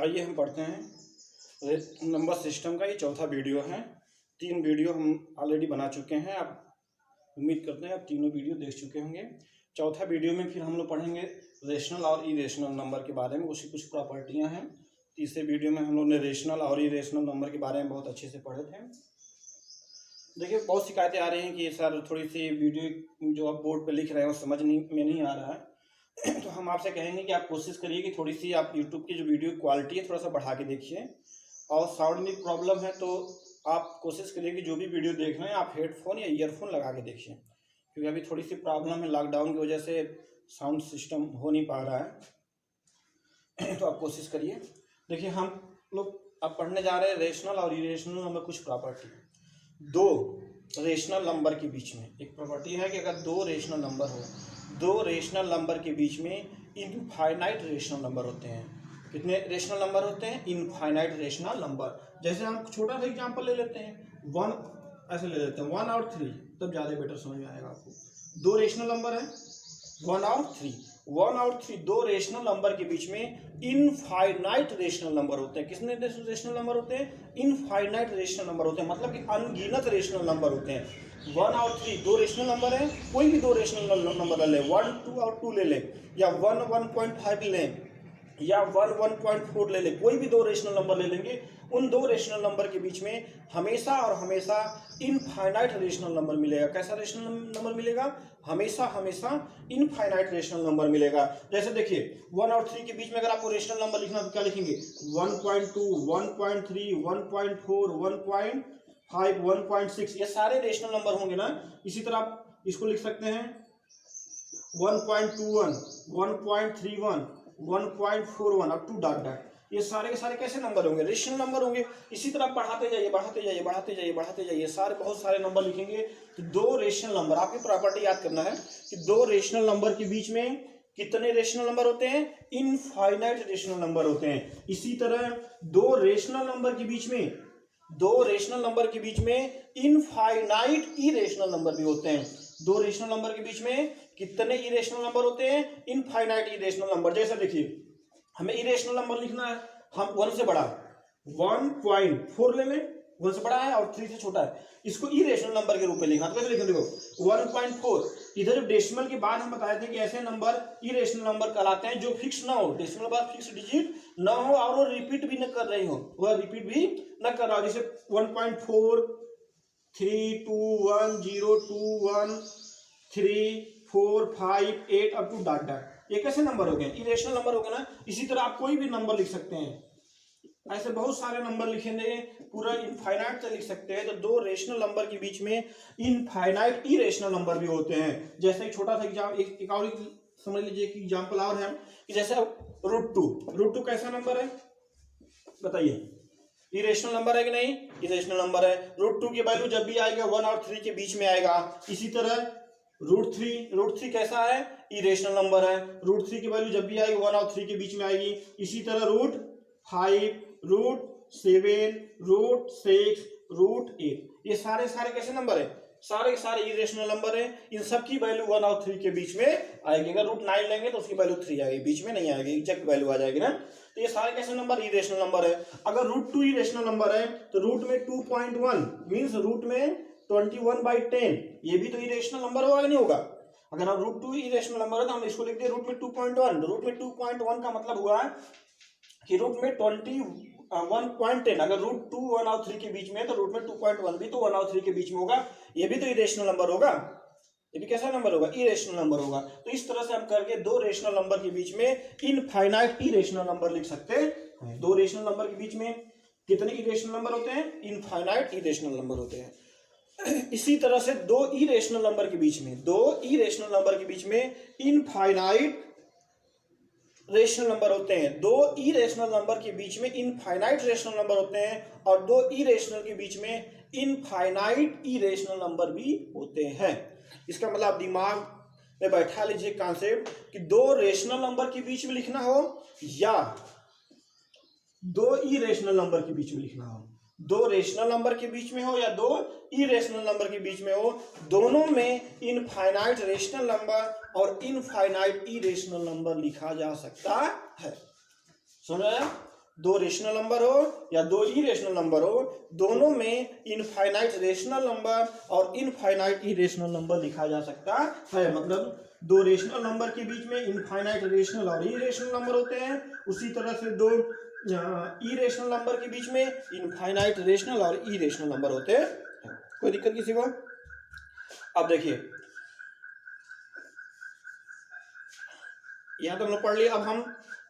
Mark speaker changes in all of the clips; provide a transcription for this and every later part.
Speaker 1: आइए हम पढ़ते हैं नंबर सिस्टम का। ये चौथा वीडियो है। 3 वीडियो हम ऑलरेडी बना चुके हैं। आप उम्मीद करते हैं आप तीनों वीडियो देख चुके होंगे। चौथा वीडियो में फिर हम लोग पढ़ेंगे रेशनल और इरेशनल नंबर के बारे में, उसकी कुछ प्रॉपर्टियां हैं। तीसरे वीडियो में हम लोग ने रेशनल और इरेशनल नंबर के बारे में बहुत अच्छे से पढ़े थे। देखिए, बहुत शिकायतें आ रही हैं कि सर थोड़ी सी वीडियो जो आप बोर्ड पे लिख रहे हैं वो समझ में नहीं आ रहा है। तो हम आपसे कहेंगे कि आप कोशिश करिए कि थोड़ी सी आप यूट्यूब की जो वीडियो क्वालिटी है थोड़ा सा बढ़ा के देखिए, और साउंड में प्रॉब्लम है तो आप कोशिश करिए कि जो भी वीडियो देख रहे हैं आप हेडफोन या ईयरफोन लगा के देखिए, क्योंकि अभी थोड़ी सी प्रॉब्लम है, लॉकडाउन की वजह से साउंड सिस्टम हो नहीं पा रहा है। तो आप कोशिश करिए। देखिए, हम लोग अब पढ़ने जा रहे हैं रेशनल और इरेशनल नंबर कुछ प्रॉपर्टी। दो रेशनल नंबर के बीच में एक प्रॉपर्टी है कि अगर दो रेशनल नंबर हो, दो रेशनल नंबर के बीच में इनफाइनाइट रेशनल नंबर होते हैं। कितने रेशनल नंबर होते हैं? Infinite rational number. जैसे हम छोटा सा एग्जांपल ले लेते हैं, 1 ऐसे ले लेते हैं, 1 और 3, तब ज़्यादा बेटर समझ में आएगा आपको। दो रेशनल नंबर है 1 और 3, 1 और 3 दो रेशनल नंबर के बीच में इनफाइनाइट रेशनल नंबर होते हैं। कितने रेशनल नंबर होते हैं? इनफाइनाइट रेशनल नंबर होते हैं, मतलब कि अनगिनत रेशनल नंबर होते हैं। 1 और 3 दो रेशनल नंबर है, कोई भी दो रेशनल नंबर ले, 1, 2 और 2 ले लें, या 1, 1.5 लें, या 1, 1.4 ले लें, कोई भी दो रेशनल नंबर ले लेंगे। उन दो रेशनल नंबर के बीच में हमेशा और हमेशा इनफाइनाइट रेशनल नंबर मिलेगा। कैसा रेशनल नंबर मिलेगा? हमेशा हमेशा इनफाइनाइट रेशनल नंबर मिलेगा। जैसे देखिए, 1 और 3 के बीच में अगर आपको रेशनल नंबर लिखना तो क्या लिखेंगे? 1.2, 1.3, 1.4, 1.5, 1.6, ये सारे रेशनल नंबर होंगे ना। इसी तरह आप इसको लिख सकते हैं 1.21, 1.31, 1.41 अप टू डॉट डॉट। ये सारे के सारे कैसे नंबर होंगे? रेशनल नंबर होंगे। इसी तरह बढ़ाते जाइए, बढ़ाते जाइए, बढ़ाते जाइए, बढ़ाते जाइए, सारे बहुत सारे नंबर लिखेंगे। तो दो रेशनल नंबर, आपकी प्रॉपर्टी याद करना है कि दो रेशनल नंबर के बीच में कितने रेशनल नंबर होते हैं? इनफाइनाइट रेशनल नंबर होते हैं। इसी तरह दो रेशनल नंबर के बीच में, दो रेशनल नंबर के बीच में इनफाइनाइट इरेशनल नंबर भी होते हैं। दो रेशनल नंबर के बीच में कितने इरेशनल नंबर होते हैं? Infinite irrational number. जैसे देखिए, हमें इरेशनल नंबर लिखना है, हम 1 से बड़ा 1.4 ले लें, 1 से बड़ा है और 3 से छोटा है, इसको इरेशनल नंबर के रूप में लिखना। तो कैसे लिखेंगे? देखो 1.4, इधर डेसिमल के बाद हम बताए थे कि ऐसे नंबर इरेशनल नंबर कहलाते हैं जो फिक्स ना हो, डेसिमल के बाद फिक्स डिजिट ना हो और वो रिपीट भी न कर रही हो, वह रिपीट भी न कर रहा हो। जैसे 1.4, 3, 2, 1, 0, 2, 1, 3, 4, 5, 8 अप टू डॉट डॉट। ये कैसे नंबर हो गए? इरेशनल नंबर हो गए ना। इसी तरह आप कोई भी नंबर लिख सकते हैं, ऐसे बहुत सारे नंबर लिखेंगे, पूरा इनफाइनाइट तक लिख सकते हैं। तो दो रेशनल नंबर के बीच में इनफाइनाइट इरेशनल नंबर भी होते हैं। जैसे एक छोटा सा एग्जाम, एक और समझ लीजिए कि एग्जाम्पल और है कि जैसे √2 कैसा नंबर है बताइए? इरेशनल नंबर है कि नहीं? इरेशनल नंबर है। √2 की वैल्यू जब भी आएगा 1 और 3 के बीच में आएगा। इसी तरह √3 कैसा है? इरेशनल नंबर है। √3 की वैल्यू जब भी आएगी 1 और 3 के बीच में आएगी। इसी तरह √5, √7, √6, √8, ये सारे कैसे नंबर है? सारे के सारे इरेशनल नंबर है। इन सब की वैल्यू 1 और 3 के बीच में आएगी। अगर √9 लेंगे तो उसकी वैल्यू 3 आएगी, बीच में नहीं आएगी, एग्जैक्ट वैल्यू आ जाएगी ना। तो ये सारे कैसे नंबर? इरेशनल नंबर है। अगर √2 इरेशनल नंबर है तो रूट में 2.1 मीन्स रूट में 21/10, ये भी तो इरेशनल नंबर होगा नहीं होगा? अगर हम √2 इरेशनल नंबर है तो हम इसको लिख दिए रूट में 2.1। रूट में 2.1 का मतलब हुआ कि रूट में 21.10। अगर √2 1 और 3 के बीच में तो रूट में 2.1 भी तो 1 और 3 के बीच में होगा, ये भी तो इरेशनल नंबर होगा, ये भी कैसा नंबर होगा? इरेशनल नंबर होगा। तो इस तरह से हम करके दो रेशनल नंबर के बीच में इनफाइनाइट इरेशनल नंबर लिख सकते हैं। दो रेशनल नंबर के बीच में कितने इरेशनल नंबर होते हैं? इनफाइनाइट इरेशनल नंबर होते हैं। इसी तरह से दो इरेशनल नंबर के बीच में, दो इरेशनल नंबर के बीच में इनफाइनाइट रेशनल नंबर होते हैं। दो इरेशनल नंबर के बीच में इनफाइनाइट रेशनल नंबर होते हैं और दो इरेशनल के बीच में इनफाइनाइट इरेशनल नंबर भी होते हैं। इसका मतलब दिमाग में बैठा लीजिए कॉन्सेप्ट कि दो रेशनल नंबर के बीच में लिखना हो या दो इरेशनल नंबर के बीच में लिखना हो, दो रेशनल नंबर के बीच में हो या दो इरेशनल नंबर के बीच में हो, दोनों में इनफाइनाइट रेशनल नंबर और इनफाइनाइट इरेशनल नंबर लिखा जा सकता है। समझ आया? दो रेशनल नंबर हो या दो इरेशनल नंबर हो, दोनों में इनफाइनाइट रेशनल नंबर और इनफाइनाइट इरेशनल नंबर लिखा जा सकता है। मतलब दो रेशनल नंबर के बीच में इनफाइनाइट रेशनल और इरेशनल नंबर होते हैं, उसी तरह से दो इरेशनल नंबर के बीच में इनफाइनाइट रेशनल और इरेशनल नंबर होते हैं। कोई दिक्कत किसी को? अब देखिए यहां तो हमने पढ़ लिया। अब हम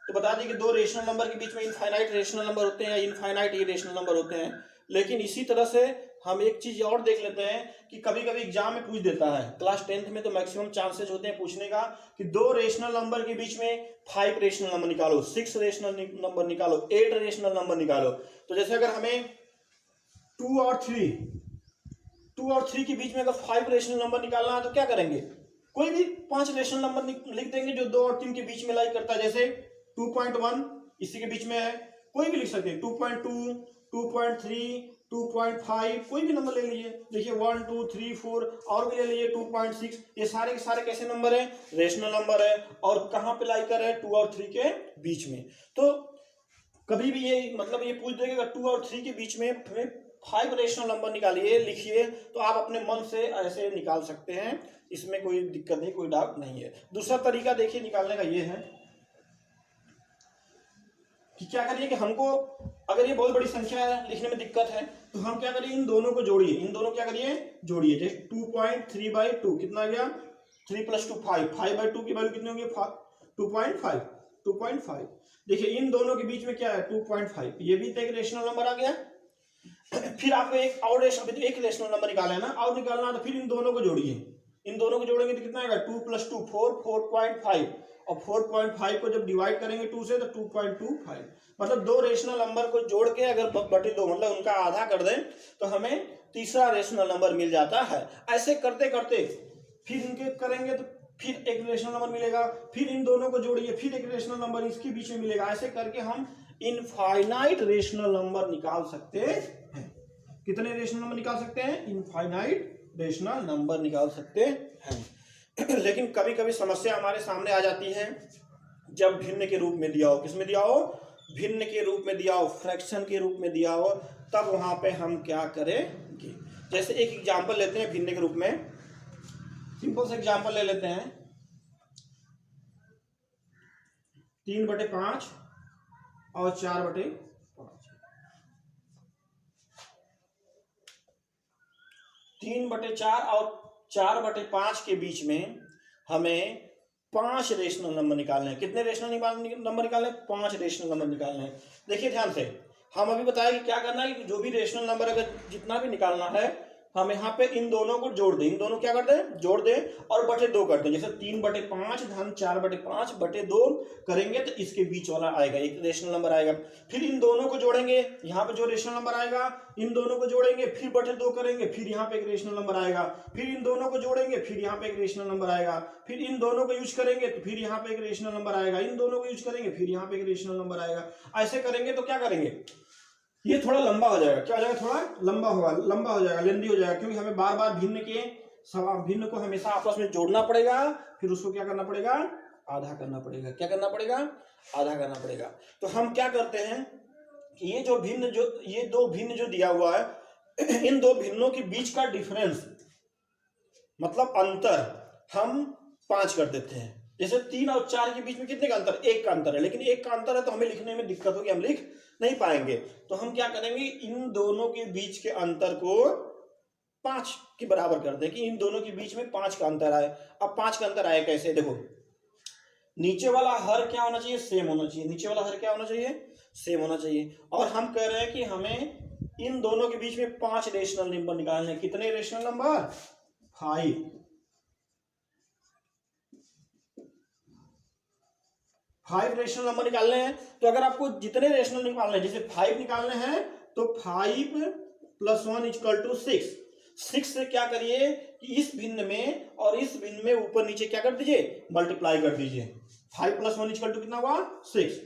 Speaker 1: तो बता दें कि दो रेशनल नंबर के बीच में इनफाइनाइट रेशनल नंबर होते हैं या इनफाइनाइट इरेशनल नंबर होते हैं। लेकिन इसी तरह से हम एक चीज और देख लेते हैं कि कभी कभी एग्जाम में पूछ देता है, क्लास 10th में तो मैक्सिमम चांसेस होते हैं पूछने का कि दो रेशनल नंबर के बीच में 5 रेशनल नंबर निकालो, 6 रेशनल नंबर निकालो, 8 रेशनल नंबर निकालो। तो जैसे अगर हमें 2 और 3 के बीच में अगर 5 रेशनल नंबर निकालना है तो क्या करेंगे? कोई भी 5 रेशनल नंबर लिख देंगे जो 2 और 3 के बीच में लाई करता है। जैसे 2.1 इसी के बीच में है, कोई भी लिख सकते हैं, 2.2, 2.3, 2.5, कोई भी नंबर ले लीजिए। देखिए 1, 2, 3, 4 और भी ले लीजिए, 2.6। ये सारे के सारे कैसे नंबर है? रेशनल नंबर है। और कहाँ पे लाई कर है? 2 और 3 के बीच में। तो कभी भी ये मतलब ये पूछ देगा 2 और 3 के बीच में 5 रेशनल नंबर निकालिए, लिखिए, तो आप अपने मन से ऐसे निकाल सकते हैं, इसमें कोई दिक्कत नहीं, कोई डाउट नहीं है। दूसरा तरीका देखिए निकालने का ये है कि क्या करिए कि हमको अगर ये बहुत बड़ी संख्या है, लिखने में दिक्कत है, तो हम क्या करिए, इन दोनों को जोड़िए, इन दोनों क्या करिए, जोड़िए। जैसे 2.3/2 कितना आ गया? 3 + 2 5, 5/2 की वैल्यू कितनी होगी? 2.5। देखिए इन दोनों के बीच में क्या है? 2.5। ये भी तो एक रेशनल नंबर आ गया। फिर आपको एक और एक रेशनल नंबर निकालना है ना, और निकालना है तो फिर इन दोनों को जोड़िए। इन दोनों को जोड़ेंगे तो कितना आएगा? 2 + 2 4, 4.5। और 4.5 को जब डिवाइड करेंगे 2 से तो 2.25। मतलब दो रेशनल नंबर को जोड़ के अगर बटे दो मतलब उनका आधा कर दें तो हमें तीसरा रेशनल नंबर मिल जाता है। ऐसे करते करते फिर इनके करेंगे तो फिर एक रेशनल नंबर मिलेगा, फिर इन दोनों को जोड़िए, फिर एक रेशनल नंबर इसके बीच में मिलेगा। ऐसे करके हम इनफाइनाइट रेशनल नंबर निकाल सकते हैं। कितने रेशनल नंबर निकाल सकते हैं? इनफाइनाइट रेशनल नंबर निकाल सकते हैं। लेकिन कभी कभी समस्या हमारे सामने आ जाती है जब भिन्न के रूप में दिया हो। किस में दिया हो? भिन्न के रूप में दिया हो, फ्रैक्शन के रूप में दिया हो, तब वहां पे हम क्या करेंगे? जैसे एक एग्जांपल लेते हैं भिन्न के रूप में, सिंपल से एग्जांपल ले लेते हैं। 3/5 और 4/5। 3/4 और 4/5 के बीच में हमें 5 रेशनल नंबर निकालने हैं। कितने रेशनल नंबर निकालने हैं? 5 रेशनल नंबर निकालने हैं। देखिए ध्यान से, हम अभी बताया कि क्या करना है कि जो भी रेशनल नंबर अगर जितना भी निकालना है हम यहाँ पे इन दोनों को जोड़ दें। इन दोनों क्या कर दें? जोड़ दें और बटे 2 कर दें। जैसे 3/5 धन 4/5 बटे 2 करेंगे तो इसके बीच वाला आएगा, एक रेशनल नंबर आएगा। फिर इन दोनों को जोड़ेंगे, यहाँ पे जो रेशनल नंबर आएगा इन दोनों को जोड़ेंगे, फिर बटे 2 करेंगे, फिर यहाँ पे एक रेशनल नंबर आएगा। फिर इन दोनों को जोड़ेंगे, फिर यहाँ पे एक रेशनल नंबर आएगा। फिर इन दोनों को यूज करेंगे तो फिर यहाँ पे एक रेशनल नंबर आएगा। इन दोनों को यूज करेंगे फिर यहाँ पे एक रेशनल नंबर आएगा। ऐसे करेंगे तो क्या करेंगे, ये थोड़ा लंबा हो जाएगा। क्या हो जाएगा? थोड़ा लंबा हो जाएगा, लेंदी हो जाएगा, क्योंकि हमें बार बार भिन्न को हमेशा आपस में जोड़ना पड़ेगा, फिर उसको क्या करना पड़ेगा? आधा करना पड़ेगा। क्या करना पड़ेगा? आधा करना पड़ेगा। तो हम क्या करते हैं, ये दो भिन्न जो दिया हुआ है, इन दो भिन्नों के बीच का डिफरेंस मतलब अंतर हम 5 कर देते हैं। जैसे 3 और 4 के बीच में कितने का अंतर? 1 का अंतर है, लेकिन 1 का अंतर है तो हमें लिखने में दिक्कत होगी, हम लिख नहीं पाएंगे। तो हम क्या करेंगे, इन दोनों के बीच के अंतर को 5 के बराबर कर दें कि इन दोनों के बीच में 5 का अंतर आए। अब 5 का अंतर आए कैसे? देखो, नीचे वाला हर क्या होना चाहिए? सेम होना चाहिए। नीचे वाला हर क्या होना चाहिए? सेम होना चाहिए। और हम कह रहे हैं कि हमें इन दोनों के बीच में 5 रेशनल नंबर निकालने। कितने रेशनल नंबर? 5 रेशनल नंबर निकालने हैं। तो अगर आपको जितने रेशनल निकालने हैं, जैसे 5 निकालने हैं तो 5 + 1 = 6। 6 से क्या करिए कि इस भिन्न में और इस भिन्न में ऊपर नीचे क्या कर दीजिए? मल्टीप्लाई कर दीजिए। 5 + 1 = कितना हुआ? 6।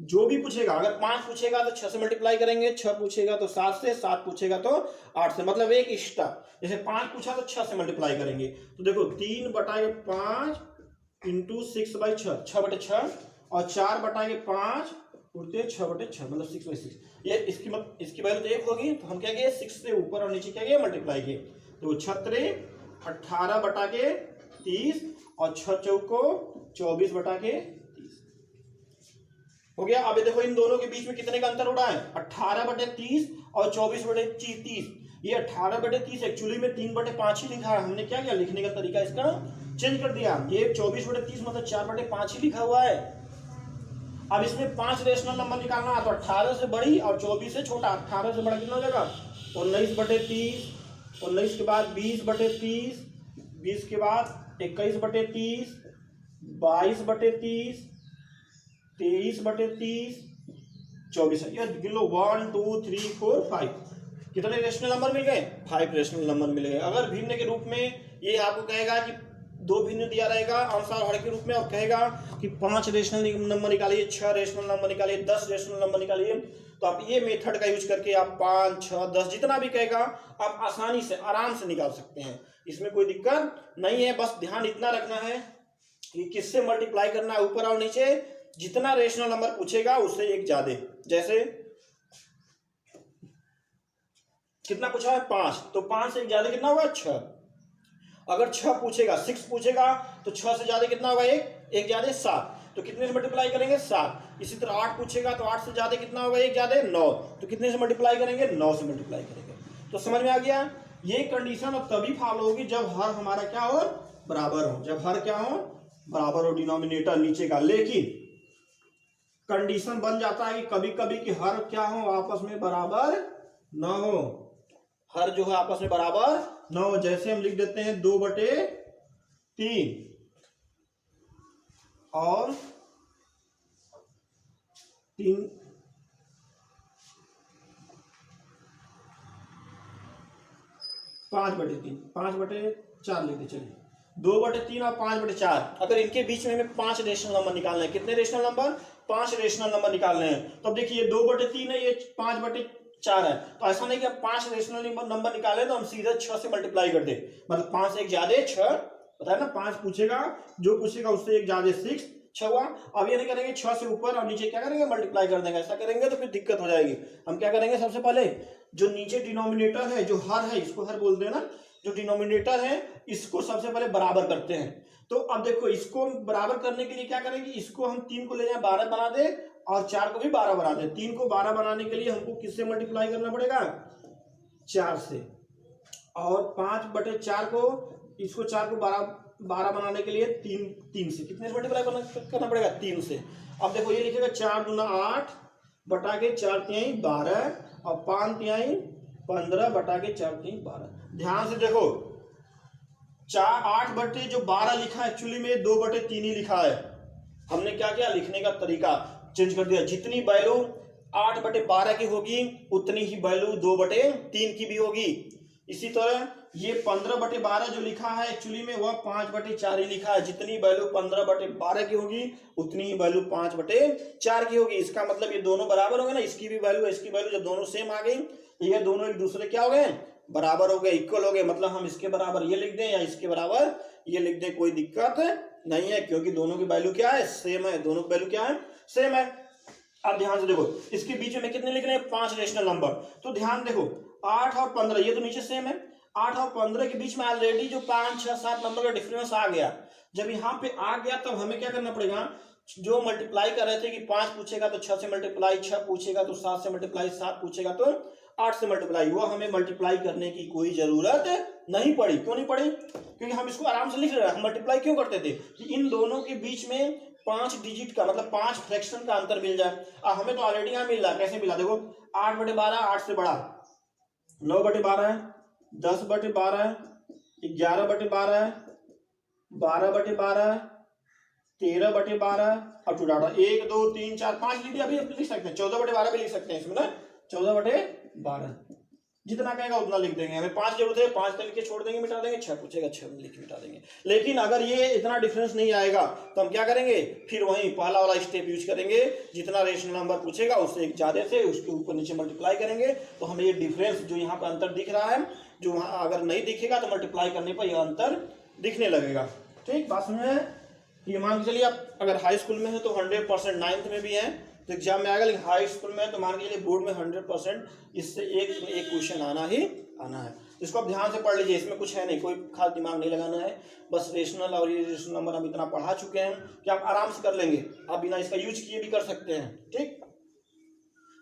Speaker 1: जो भी पूछेगा, अगर 5 पूछेगा तो 6 से मल्टीप्लाई करेंगे, 6 पूछेगा तो 7 से, 7 पूछेगा तो 8 से, मतलब एक एक्स्ट्रा। जैसे 5 पूछा तो 6 से मल्टीप्लाई करेंगे। तो देखो 3/5 × 6/6, 6/6 और 4/5 उड़ते 6/6 मतलब 6/6। ये इसकी वैल्यू तो 1 होगी, तो हम क्या किए 6 से ऊपर और नीचे क्या किए मल्टीप्लाई किए, तो 6 18/30 और 6 चौको 24/30 हो गया। अब देखो इन दोनों के बीच में कितने का अंतर हो रहा है, 18/30 और 24/30। ये 18/30 एक्चुअली में 3/5 ही लिखा है, हमने क्या किया लिखने का तरीका इसका चेंज कर दिया। ये 24/30 मतलब 4/5 ही लिखा हुआ है। अब इसमें 5 रेशनल नंबर निकालना है, तो 18 से बड़ी और 24 से छोटा। 18 से बड़ा कितना हो जाएगा 19/30, 19 के बाद 20/30, 20 के बाद 21/30, 22/30, 23/30, 24 है। ये गिन लो 1 2 3 4 5 कितने रेशनल नंबर मिल गए, 5 रेशनल नंबर मिल गए। अगर भिन्न के रूप में ये आपको कहेगा कि 2 भिन्न दिया रहेगा अंश और हर के रूप में, और कहेगा कि 5 रेशनल नंबर निकालिए, 6 रेशनल नंबर निकालिए, 10 रेशनल नंबर निकालिए, तो आप ये मेथड का यूज करके आप 5 6 10 जितना भी कहेगा आप आसानी से आराम से निकाल सकते हैं, इसमें कोई दिक्कत नहीं है। बस ध्यान इतना रखना है कि किससे मल्टीप्लाई करना है, ऊपर और नीचे। जितना रेशनल नंबर पूछेगा उससे एक ज्यादा, जैसे कितना पूछा है 5, तो 5 से एक ज्यादा कितना होगा 6। अगर 6 पूछेगा 6 पूछेगा तो 6 से ज्यादा कितना होगा एक ज्यादा 7, तो कितने से मल्टीप्लाई करेंगे 7। इसी तरह 8 पूछेगा तो 8 से ज्यादा कितना होगा एक ज्यादा 9, तो कितने से मल्टीप्लाई करेंगे 9 से मल्टीप्लाई करेंगे। तो समझ में आ गया। ये कंडीशन अब तभी फॉलो होगी जब हर हमारा क्या हो बराबर हो, जब हर क्या हो बराबर हो डिनोमिनेटर नीचे का। लेकिन कंडीशन बन जाता है कि कभी कभी कि हर क्या हो आपस में बराबर न हो, हर जो है आपस में बराबर न हो। जैसे हम लिख देते हैं 2/3 और 3 5/3 5/4 लिख दे चलिए 2/3 और 5/4। अगर इनके बीच में हमें 5 रेशनल नंबर निकालना है, कितने रेशनल नंबर 5 रेशनल नंबर निकालने हैं। तो अब देखिए 2/3 है, ये 5/4 है, तो ऐसा नहीं कि हम 5 रेशनल नंबर निकाले तो हम सीधे 6 से मल्टीप्लाई कर दे, मतलब 5 से एक ज्यादा 6, पता है ना 5 पूछेगा, जो पूछेगा उससे एक ज्यादा 6 हुआ। अब ये नहीं करेंगे 6 से ऊपर और नीचे क्या करेंगे मल्टीप्लाई कर देंगे, ऐसा करेंगे तो फिर दिक्कत हो जाएगी। हम क्या करेंगे सबसे पहले जो नीचे डिनोमिनेटर है, जो हर है, इसको हर बोलते हैं ना, जो डिनोमिनेटर है इसको सबसे पहले बराबर करते हैं। तो अब देखो इसको बराबर करने के लिए क्या करेंगे, इसको हम 3 को ले जाए 12 बना दे और 4 को भी 12 बना दे। 3 को 12 बनाने के लिए हमको किससे मल्टीप्लाई करना पड़ेगा 4 से, और 5/4 को इसको 4 को 12 बनाने के लिए 3 से, कितने से मल्टीप्लाई करना पड़ेगा 3 से। अब देखो ये लिखेगा 4 दूना 8 बटा के 4 तिहाई 12 और 5 तिहाई 15 बटा के 4 तिहाई 12। ध्यान से देखो 8/12 लिखा है, एक्चुअली में 2/3 ही लिखा है। हमने क्या किया लिखने का तरीका चेंज कर दिया, जितनी वैल्यू 8/12 की होगी उतनी ही वैल्यू 2/3 की भी होगी। इसी तरह ये 15/12 जो लिखा है एक्चुअली में वह 5/4 ही लिखा है, जितनी वैल्यू 15/12 की होगी उतनी ही वैल्यू 5/4 की होगी। इसका मतलब ये दोनों बराबर हो गए ना, इसकी भी वैल्यू इसकी वैल्यू जब दोनों सेम आ गई तो ये दोनों एक दूसरे क्या हो गए बराबर हो गए, इक्वल हो गए। मतलब हम इसके बराबर ये लिख दें या इसके बराबर ये लिख दें, कोई दिक्कत नहीं है, क्योंकि दोनों की वैल्यू क्या है सेम है, दोनों की वैल्यू क्या है सेम है। अब ध्यान से देखो इसके बीच में कितने लिख रहे हैं 5 रेशनल नंबर, तो ध्यान देखो 8 और 15 ये तो नीचे सेम है, 8 और 15 के बीच में ऑलरेडी जो 5 6 7 नंबर का डिफरेंस आ गया। जब यहाँ पे आ गया तब हमें क्या करना पड़ेगा, जो मल्टीप्लाई कर रहे थे कि 5 पूछेगा तो 6 से मल्टीप्लाई, 6 पूछेगा तो 7 से मल्टीप्लाई, 7 पूछेगा तो 8 से मल्टीप्लाई, वो हमें मल्टीप्लाई करने की कोई जरूरत नहीं पड़ी। क्यों नहीं पड़ी, क्योंकि हम इसको आराम से लिख रहे हैं। हम मल्टीप्लाई क्यों करते थे कि इन दोनों के बीच में 5 डिजिट का मतलब 5 फ्रैक्शन का अंतर मिल जाए। हमें तो ऑलरेडी यहाँ मिल रहा है, कैसे मिला देखो 8/12 8 से बड़ा, 9/12 10/12 11/12 12/12 13/12 अब टू डाटा 1 2 3 4 5 लिख दिया, अभी लिख सकते हैं 14/12 भी लिख सकते हैं इसमें ना, 14/12 जितना कहेगा उतना लिख देंगे। हमें 5 जरूरत है 5 लिख के छोड़ देंगे मिटा देंगे, 6 पूछेगा 6 लिख के मिटा देंगे। लेकिन अगर ये इतना डिफरेंस नहीं आएगा तो हम क्या करेंगे, फिर वही पहला वाला स्टेप यूज करेंगे, जितना रेशनल नंबर पूछेगा उससे एक ज्यादा से उसके ऊपर नीचे मल्टीप्लाई करेंगे, तो हमें ये डिफरेंस जो यहाँ पर अंतर दिख रहा है, जो वहाँ अगर नहीं दिखेगा तो मल्टीप्लाई करने पर यह अंतर दिखने लगेगा। ठीक बात समझ में। ये मान के चलिए आप अगर हाई स्कूल में है तो 100%, 9th में भी है तो एग्जाम में आएगा, लेकिन हाई स्कूल में है तो मान के चलिए बोर्ड में 100% इससे एक क्वेश्चन आना ही आना है। इसको आप ध्यान से पढ़ लीजिए, इसमें कुछ है नहीं, कोई खास दिमाग नहीं लगाना है, बस रेशनल और इरेशनल नंबर हम इतना पढ़ा चुके हैं कि आप आराम से कर लेंगे, आप बिना इसका यूज किए भी कर सकते हैं। ठीक,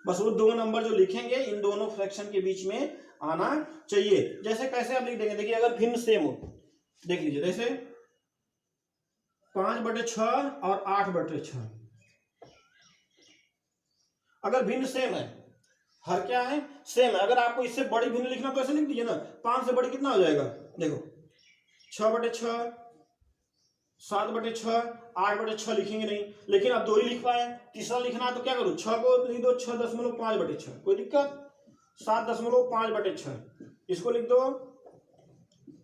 Speaker 1: बस वो दो नंबर जो लिखेंगे इन दोनों फ्रैक्शन के बीच में आना चाहिए। जैसे कैसे आप लिख देंगे, देखिए अगर भिन्न सेम हो, देख लीजिए जैसे 5/6 और 8/6, अगर भिन्न सेम है, हर क्या है सेम है, अगर आपको इससे बड़ी भिन्न लिखना तो ऐसे लिख दीजिए ना, 5 से बड़ी कितना हो जाएगा, देखो 6/6, 7/6, 8/6 लिखेंगे नहीं, लेकिन आप 2 ही लिख पाए, तीसरा लिखना है तो क्या करो, 6 को लिख दो 6.5/6, कोई दिक्कत, 7.5/6, इसको लिख दो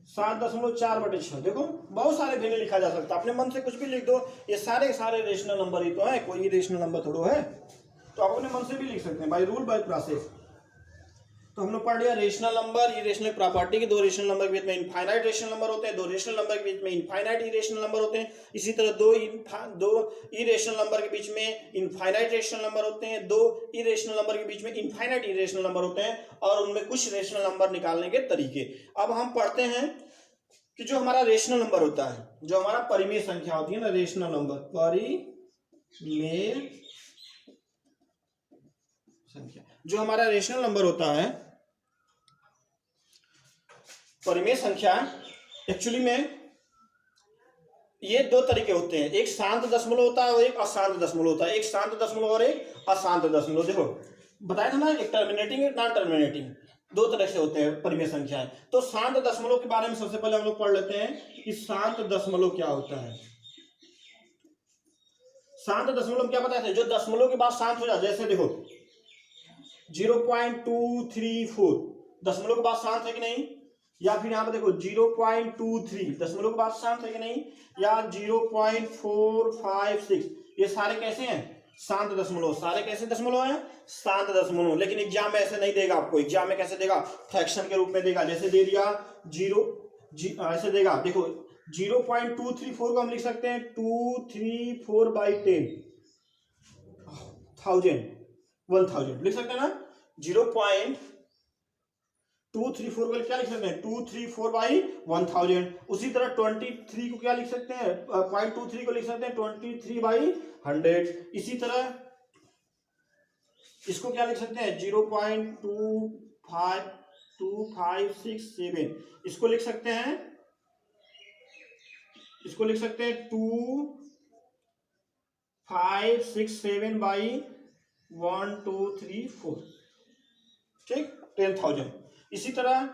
Speaker 1: 7.4/6। देखो बहुत सारे भिन्न लिखा जा सकता है, अपने मन से कुछ भी लिख दो, ये सारे सारे रेशनल नंबर ही तो है, कोई रेशनल नंबर थोड़ा है, तो आप अपने मन से भी लिख सकते हैं, बाय रूल बाय प्रोसेस। तो हम लोग पढ़ लिया रेशनल नंबर, इरेशनल प्रॉपर्टी के 2 रेशनल नंबर के बीच में इनफाइनाइट रेशनल नंबर होते हैं, 2 रेशनल नंबर के बीच में इनफाइनाइट इरेशनल नंबर होते हैं, इसी तरह 2 इरेशनल नंबर के बीच में इनफाइनाइट रेशनल नंबर होते हैं, 2 इरेशनल नंबर के बीच में इनफाइनाइट इरेशनल नंबर होते हैं, और उनमें कुछ रेशनल नंबर निकालने के तरीके। अब हम पढ़ते हैं कि जो हमारा रेशनल नंबर होता है, जो हमारा परिमेय संख्या होती है ना, रेशनल नंबर, परिमेय संख्या, जो हमारा रेशनल नंबर होता है, परिमेय संख्या, एक्चुअली में ये 2 तरीके होते हैं, एक शांत दशमलव होता है और एक अशांत दशमलव होता है, एक शांत दशमलव और एक अशांत दशमलव। देखो बताया था ना, एक टर्मिनेटिंग एक नॉन टर्मिनेटिंग, 2 तरह से होते हैं परिमेय संख्याएं। तो शांत दशमलव के बारे में सबसे पहले हम लोग पढ़ लेते हैं कि शांत दशमलव क्या होता है। शांत दशमलव क्या बताया था, जो दशमलव के बाद शांत हो जाए, जैसे देखो 0.234 दशमलव के बाद शांत है कि नहीं, या फिर यहाँ पे देखो 0.23 दशमलव के बाद शांत है कि नहीं, या 0.456, ये सारे कैसे हैं, शांत दशमलव। सारे कैसे दशमलव हैं, शांत दशमलव। लेकिन एग्जाम में ऐसे नहीं देगा आपको, एग्जाम में कैसे देगा, फ्रैक्शन के रूप में देगा। जैसे दे दिया ऐसे देगा, देखो 0.234 को हम लिख सकते हैं 234/10 1000 लिख सकते हैं ना। 0.234 को क्या लिख सकते हैं, 234/1000। उसी तरह 23 को क्या लिख सकते हैं, 0.23 को लिख सकते हैं 23/100। इसी तरह इसको क्या लिख सकते हैं, 0.2567, इसको लिख सकते हैं 2567/1234, ठीक, 10,000। इसी तरह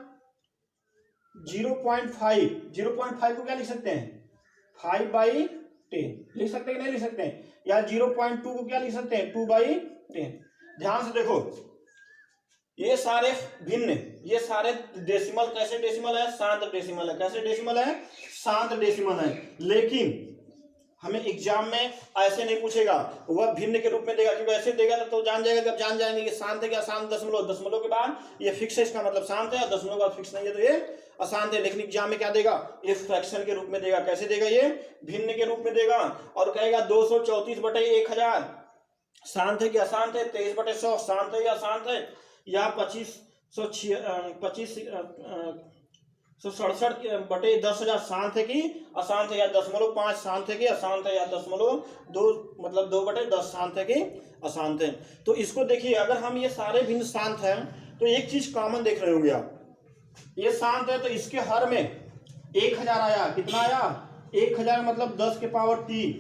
Speaker 1: 0.5 को क्या लिख सकते हैं, 5/10 लिख सकते हैं कि नहीं लिख सकते हैं, या 0.2 को क्या लिख सकते हैं, 2/10। ध्यान से देखो, ये सारे भिन्न, ये सारे डेसिमल, कैसे डेसिमल है, शांत डेसिमल है। कैसे डेसिमल है, शांत डेसिमल है। लेकिन हमें एग्जाम में ऐसे नहीं पूछेगा, वह भिन्न के रूप में देगा, क्योंकि ऐसे देगा तो जान जाएगा, जब जान जाएंगे कि शांत है क्या, शांत दशमलव, दशमलव के बाद ये फिक्स है, इसका मतलब शांत है, और दशमलव का फिक्स नहीं है तो ये अशांत है। लेकिन एग्जाम में क्या देगा, ये फ्रैक्शन के रूप में देगा। कैसे देगा, ये भिन्न के रूप में देगा, और कहेगा 234/1000 शांत है कि अशांत है, 23/100 शांत है या अशांत है, या 2567/10,000 शांत है कि अशांत है, या 0.5 शांत है कि अशांत है, या 0.2 मतलब 2/10 शांत है कि अशांत है। तो इसको देखिए, अगर हम ये सारे भिन्न शांत हैं तो एक चीज कॉमन देख रहे होंगे आप, ये शांत है तो इसके हर में 1000 आया, कितना आया, 1000 मतलब 10 के पावर 3,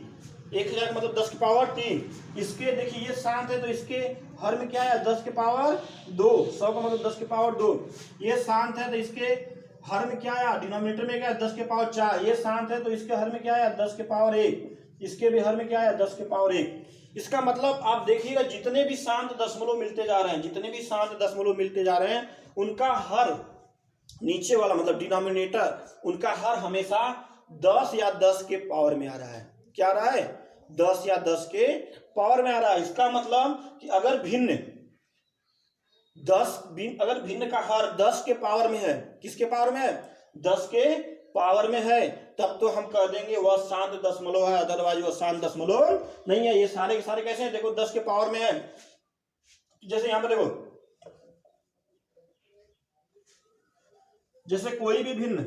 Speaker 1: 1000 मतलब 10 की पावर 3। इसके देखिए ये शांत है तो इसके हर में क्या है, 10 के पावर 2, 100 का मतलब 10 के पावर 2। ये शांत है तो इसके हर में क्या आया, डिनोमिनेटर में क्या है, 10 के पावर 4। ये शांत है तो इसके हर में क्या आया, 10 के पावर 1। इसके भी हर में क्या आया, 10 के पावर 1। इसका मतलब आप देखिएगा, जितने भी शांत दशमलव मिलते जा रहे हैं, जितने भी शांत दशमलव मिलते जा रहे हैं, उनका हर नीचे वाला मतलब डिनोमिनेटर, उनका हर हमेशा 10 या 10 के पावर में आ रहा है। क्या आ रहा है, 10 या 10 के पावर में आ रहा है। इसका मतलब कि अगर भिन्न का हर 10 के पावर में है, किसके पावर में है, 10 के पावर में है तब तो हम कह देंगे वह शांत दशमलव है, अदरवाइज वह शांत दशमलव नहीं है। ये सारे के सारे कैसे हैं, देखो 10 के पावर में है, जैसे यहां पर देखो, जैसे कोई भी भिन्न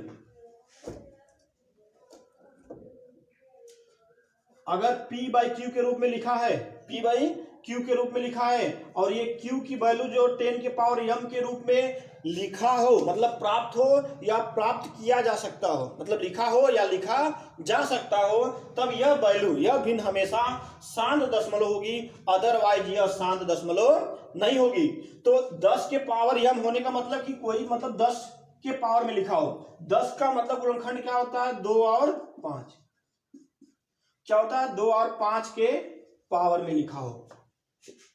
Speaker 1: अगर p बाई क्यू के रूप में लिखा है, p बाई क्यू के रूप में लिखा है, और ये q की वैल्यू जो 10 के पावर m के रूप में लिखा हो, मतलब प्राप्त हो या प्राप्त किया जा सकता हो, मतलब लिखा हो या लिखा जा सकता हो, तब यह वैल्यू, यह भिन्न हमेशा शांत दशमलव होगी, अदरवाइज यह शांत दशमलव नहीं होगी। तो 10 के पावर m होने का मतलब कि कोई, मतलब 10 के पावर में लिखा हो, 10 का मतलब गुणनखंड क्या होता है, 2 और 5, क्या होता है, 2 और 5 के पावर में लिखा हो,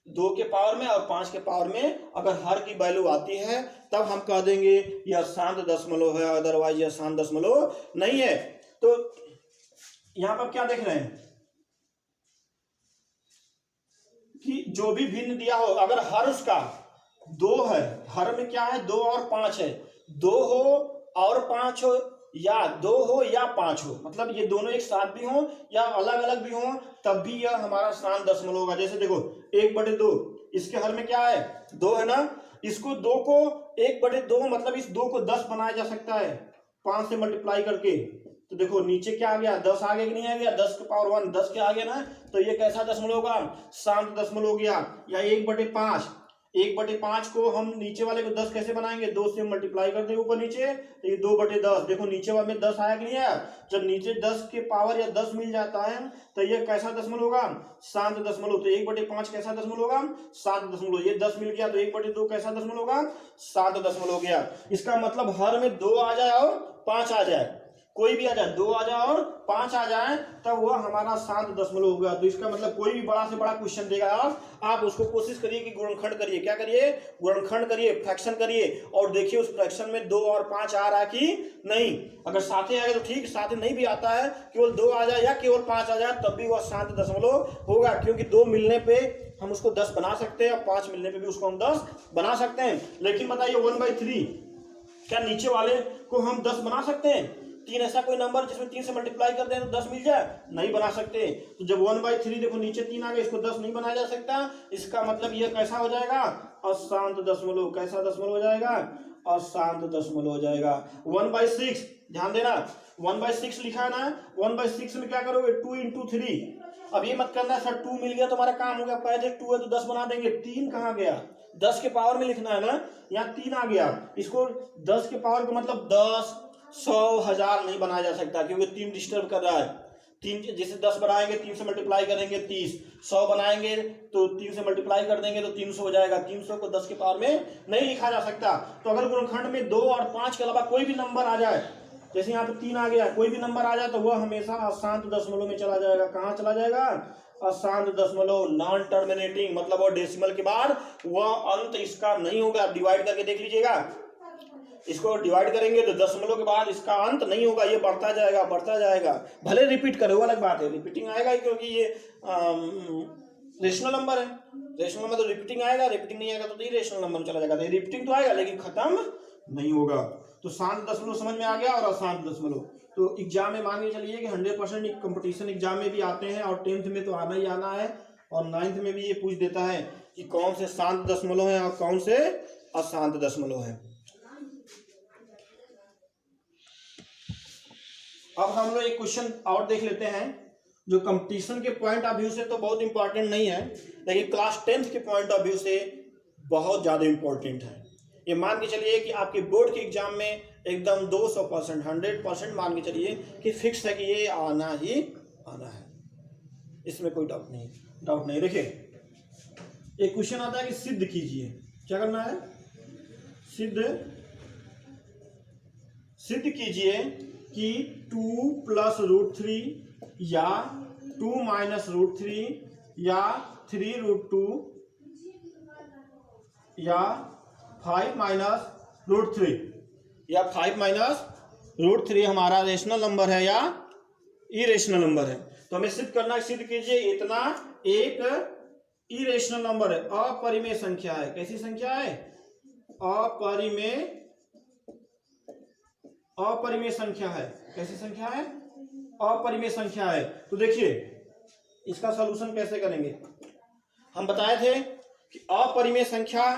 Speaker 1: 2 के पावर में और 5 के पावर में अगर हर की वैल्यू आती है तब हम कह देंगे यह शांत दशमलव है, अदरवाइज यह शांत दशमलव नहीं है। तो यहां पर क्या देख रहे हैं कि जो भी भिन्न दिया हो, अगर हर उसका 2 है, हर में क्या है, 2 और 5 है, 2 हो और 5 हो, या 2 हो या 5 हो, मतलब ये दोनों एक साथ भी हो या अलग अलग भी हो, तब भी यह हमारा शांत दशमलव होगा। जैसे देखो 1/2, इसके हर में क्या है, 2 है ना, इसको 2 को 1/2, मतलब इस 2 को 10 बनाया जा सकता है 5 से मल्टीप्लाई करके। तो देखो नीचे क्या आ गया, 10 आ गया कि नहीं आ गया, 10 के पावर 1 10 के आ गया ना, तो ये कैसा दशमलव होगा, शांत दशमलव हो गया। या 1/5, 1/5 को हम नीचे वाले को 10 कैसे बनाएंगे, 2 से मल्टीप्लाई कर देंगे ऊपर नीचे, तो ये 2/10, देखो नीचे वाले में 10 आया कि नहीं आया, जब नीचे 10 के पावर या 10 मिल जाता है तो ये कैसा दशमलव होगा, शांत दशमलव। तो 1/5 कैसा दशमलव होगा, शांत दशमलव। ये 10 मिल गया तो 1/2 कैसा दशमलव होगा, शांत दशमलव हो गया। इसका मतलब हर में 2 आ जाए और 5 आ जाए, कोई भी आ जाए, 2 आ जाए और 5 आ जाए, तब वह हमारा शांत दशमलव होगा। तो इसका मतलब कोई भी बड़ा से बड़ा क्वेश्चन देगा आप उसको कोशिश करिए कि गुणनखंड करिए, क्या करिए, गुणनखंड करिए, फ्रैक्शन करिए, और देखिए उस फ्रैक्शन में 2 और 5 आ रहा है कि नहीं। अगर साथे आए तो ठीक, साथे नहीं भी आता है, केवल 2 आ जाए या केवल 5 आ जाए, तब भी वह शांत दशमलव होगा, क्योंकि 2 मिलने पे हम उसको 10 बना सकते हैं और 5 मिलने पे भी उसको हम 10 बना सकते हैं। लेकिन बताइए 1/3, क्या नीचे वाले को हम 10 बना सकते हैं? 3 ऐसा कोई नंबर जिसमें 3 से मल्टीप्लाई कर दें तो 10 मिल जाए, नहीं बना सकते। तो जब 1/3 देखो नीचे 3 आ गए, इसको 10 नहीं बनाया जा सकता, इसका मतलब यह कैसा हो जाएगा, अशांत दशमलव। कैसा दशमलव हो जाएगा, अशांत दशमलव हो जाएगा। 1/6 ध्यान देना, 1/6 लिखा है ना, 1/6 में क्या करोगे, 2 × 3। अब ये मत करना सर 2 मिल गया तो हमारा काम हो गया, पहले 2 है तो 10 बना देंगे, 3 कहाँ गया, 10 के पावर में लिखना है ना, यहाँ 3 आ गया, इसको 10 के पावर का मतलब 10, 100, 1000 नहीं बनाया जा सकता, क्योंकि 3 डिस्टर्ब कर रहा है। 3 जैसे 10 बनाएंगे 3 से मल्टीप्लाई करेंगे 30, 100 बनाएंगे तो 3 से मल्टीप्लाई कर देंगे तो 300 हो जाएगा, 300 को 10 के पावर में नहीं लिखा जा सकता। तो अगर गुणनखंड में 2 और 5 के अलावा कोई भी नंबर आ जाए, जैसे यहाँ पे 3 आ गया, कोई भी नंबर आ जाए तो वह हमेशा अशांत दशमलव में चला जाएगा। कहाँ चला जाएगा, अशांत दशमलव, नॉन टर्मिनेटिंग, मतलब वो डेसिमल के बाद वह अंत इसका नहीं होगा। डिवाइड करके देख लीजिएगा, इसको डिवाइड करेंगे तो दशमलव के बाद इसका अंत नहीं होगा, ये बढ़ता जाएगा बढ़ता जाएगा, भले रिपीट करे वो अलग बात है, रिपीटिंग आएगा क्योंकि ये रेशनल नंबर है, रेशनल नंबर तो रिपीटिंग आएगा, रिपीटिंग नहीं आएगा तो इरेशनल नंबर में चला जाएगा। रिपीटिंग तो आएगा लेकिन खत्म नहीं होगा। तो शांत दशमलव समझ में आ गया और अशांत दशमलव। तो एग्जाम में मान के चलिए कि 100% कंपटीशन एग्जाम में भी आते हैं, और 10th में तो आना ही आना है, और 9th में भी ये पूछ देता है कि कौन से शांत दशमलव है और कौन से अशांत दशमलव है। अब हम लोग एक क्वेश्चन और देख लेते हैं, जो कंपटीशन के पॉइंट ऑफ व्यू से तो बहुत इंपॉर्टेंट नहीं है, लेकिन क्लास 10th के पॉइंट ऑफ व्यू से बहुत ज़्यादा इंपॉर्टेंट है। ये मान के चलिए कि आपके बोर्ड के एग्जाम में एकदम 200%, 100% मान के चलिए कि फिक्स है कि ये आना ही आना है, इसमें कोई डाउट नहीं। देखिए एक क्वेश्चन आता है कि सिद्ध कीजिए, क्या करना है, सिद्ध कीजिए कि 2 + √3 या 2 - √3 या 3 √2 या 5 - √3 या 5 - √3 हमारा रेशनल नंबर है या इरेशनल नंबर है। तो हमें सिद्ध करना है, सिद्ध कीजिए इतना एक इरेशनल नंबर है, अपरिमेय संख्या है। कैसी संख्या है, अपरिमेय अपरिमेय संख्या है। कैसी संख्या है? अपरिमेय संख्या है। तो देखिए इसका सॉल्यूशन कैसे करेंगे। हम बताए थे कि अपरिमेय संख्या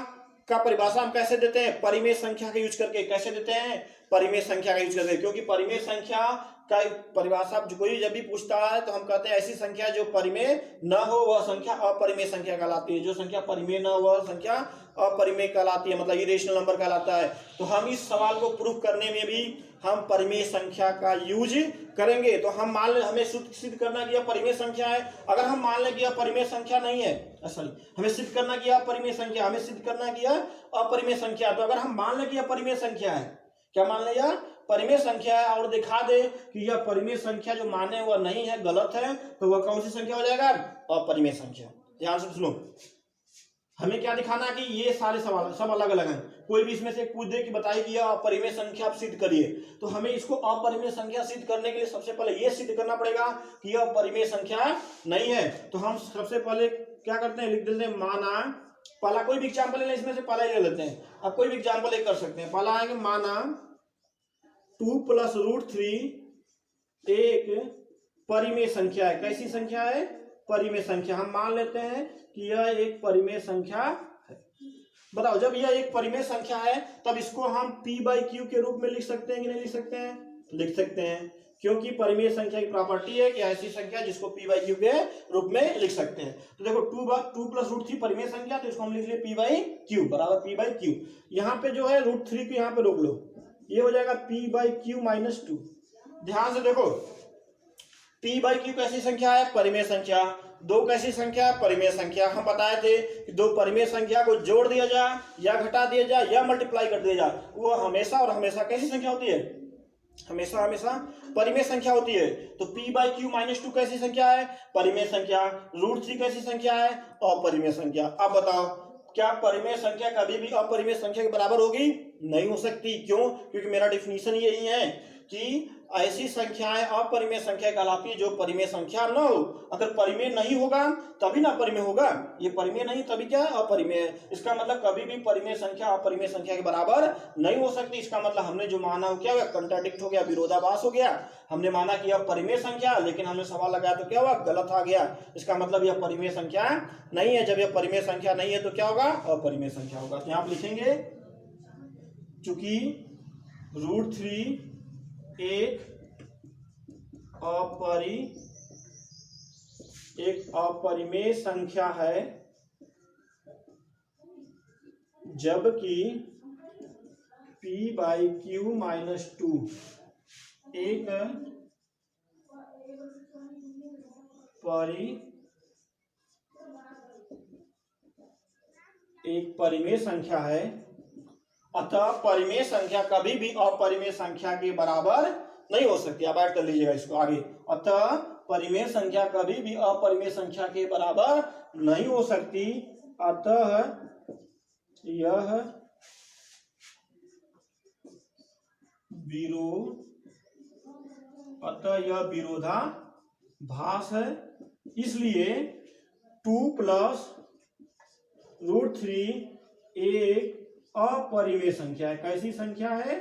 Speaker 1: का परिभाषा हम कैसे देते हैं? परिमेय संख्या का यूज करके। कैसे देते हैं? परिमेय संख्या का यूज करके। क्योंकि परिमेय संख्या का परिभाषा कोई जब भी पूछता है तो हम कहते हैं ऐसी संख्या जो परिमेय न हो वह संख्या अपरिमेय संख्या कहलाती है। जो संख्या परिमेय न हो वह संख्या अपरिमेय कहलाती है, मतलब इरेशनल नंबर कहलाता है। तो हम इस सवाल को प्रूव करने में भी हम परिमेय संख्या का यूज करेंगे। तो हम मान लें हमें सिद्ध करना कि यह परिमेय संख्या है। अगर हम मान लें कि यह परिमेय संख्या नहीं है, असल हमें सिद्ध करना कि यह परिमेय संख्या, हमें सिद्ध करना कि यह अपरिमेय संख्या। तो अगर हम मान लें कि यह परिमेय संख्या है, क्या मान लें यह परिमेय संख्या है और दिखा दे कि यह परिमेय संख्या जो माने वह नहीं है, गलत है, तो वह कौन सी संख्या हो जाएगा? अपरिमेय संख्या। ध्यान से सुनो, हमें क्या दिखाना कि ये सारे सवाल सब अलग अलग हैं। कोई भी इसमें से पूछ दे कि बताइए कि यह अपरिमेय संख्या आप सिद्ध करिए, तो हमें इसको अपरिमेय संख्या सिद्ध करने के लिए सबसे पहले यह सिद्ध करना पड़ेगा कि यह परिमेय संख्या नहीं है। तो हम सबसे पहले क्या करते हैं, लिख देते हैं माना। पहला कोई भी एग्जाम्पल ले लें, इसमें से पहला ही ले लेते हैं। अब कोई भी एग्जाम्पल एक कर सकते हैं। पहला है कि माना 2 + √3 एक परिमेय संख्या है। कैसी संख्या है? परिमेय संख्या। हम मान लेते हैं कि यह एक परिमेय संख्या है। बताओ, जब यह एक परिमेय संख्या है तब इसको हम p/q के रूप में लिख सकते हैं कि नहीं लिख सकते हैं? लिख सकते हैं, क्योंकि परिमेय संख्या की प्रॉपर्टी है कि ऐसी संख्या जिसको p/q के रूप में लिख सकते हैं। तो देखो 2 + √3 परिमेय संख्या, तो इसको हम लिख लिए p/q बराबर p/q। यहाँ पे जो है √3 को यहाँ पे रोक लो, ये हो जाएगा p/q - 2। ध्यान से देखो, p/q कैसी संख्या है? परिमेय संख्या। 2 कैसी संख्या है? परिमेय संख्या। हम बताए थे कि 2 परिमेय संख्या को जोड़ दिया जाए या घटा दिया जाए या मल्टीप्लाई कर दिया जाए, वो हमेशा और हमेशा कैसी संख्या होती है? हमेशा हमेशा परिमेय संख्या होती है। तो p/q - 2 कैसी संख्या है? परिमेय संख्या। √3 कैसी संख्या है? अपरिमेय संख्या। अब बताओ, क्या परिमेय संख्या कभी भी अपरिमेय संख्या के बराबर होगी? नहीं हो सकती। क्यों? क्योंकि मेरा डिफिनीशन यही है कि ऐसी संख्याएं अपरिमेय संख्या कहलाती है जो परिमेय संख्या न हो। अगर परिमेय नहीं होगा तभी ना परिमेय होगा। ये परिमेय नहीं तभी क्या है? अपरिमेय। इसका मतलब कभी भी परिमेय संख्या अपरिमेय संख्या के बराबर नहीं हो सकती। इसका मतलब हमने जो माना वो क्या हुआ? कंट्राडिक्ट हो गया, विरोधाभास हो गया। हमने माना कि यह परिमेय संख्या, लेकिन हमने सवाल लगाया तो क्या हुआ? गलत आ गया। इसका मतलब यह परिमेय संख्या नहीं है। जब यह परिमेय संख्या नहीं है तो क्या होगा? अपरिमेय संख्या होगा। तो यहाँ आप लिखेंगे चूंकि √3 एक अपरिमेय संख्या है, जबकि p/q - 2 एक परिमेय संख्या है। अतः परिमेय संख्या कभी भी अपरिमेय संख्या के बराबर नहीं हो सकती। आप ऐड कर लीजिएगा इसको आगे। अतः परिमेय संख्या कभी भी अपरिमेय संख्या के बराबर नहीं हो सकती। अतः यह विरोधाभास है। इसलिए 2 + √3 एक अपरिमेय संख्या है। कैसी संख्या है?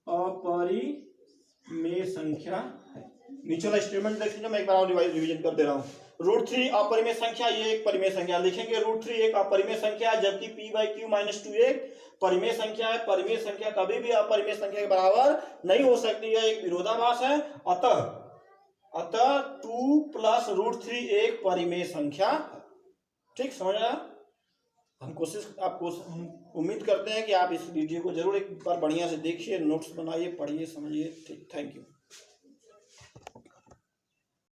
Speaker 1: अपरिमेय संख्या है। नीचे वाला स्टेटमेंट देख लीजिए, मैं एक बार और रिवीजन कर दे रहा हूँ। √3 अपरिमेय संख्या, ये एक परिमेय संख्या। लिखेंगे √3 एक अपरिमेय संख्या है, जबकि p/q - 2 एक परिमेय संख्या है। परिमेय संख्या कभी भी अपरिमेय संख्या के बराबर नहीं हो सकती। यह एक विरोधाभास है। अतः 2 + √3 एक परिमेय संख्या। ठीक, समझ आया? हम उम्मीद करते हैं कि आप इस वीडियो को जरूर एक बार बढ़िया से देखिए, नोट्स बनाइए, पढ़िए, समझिए। ठीक, थैंक यू।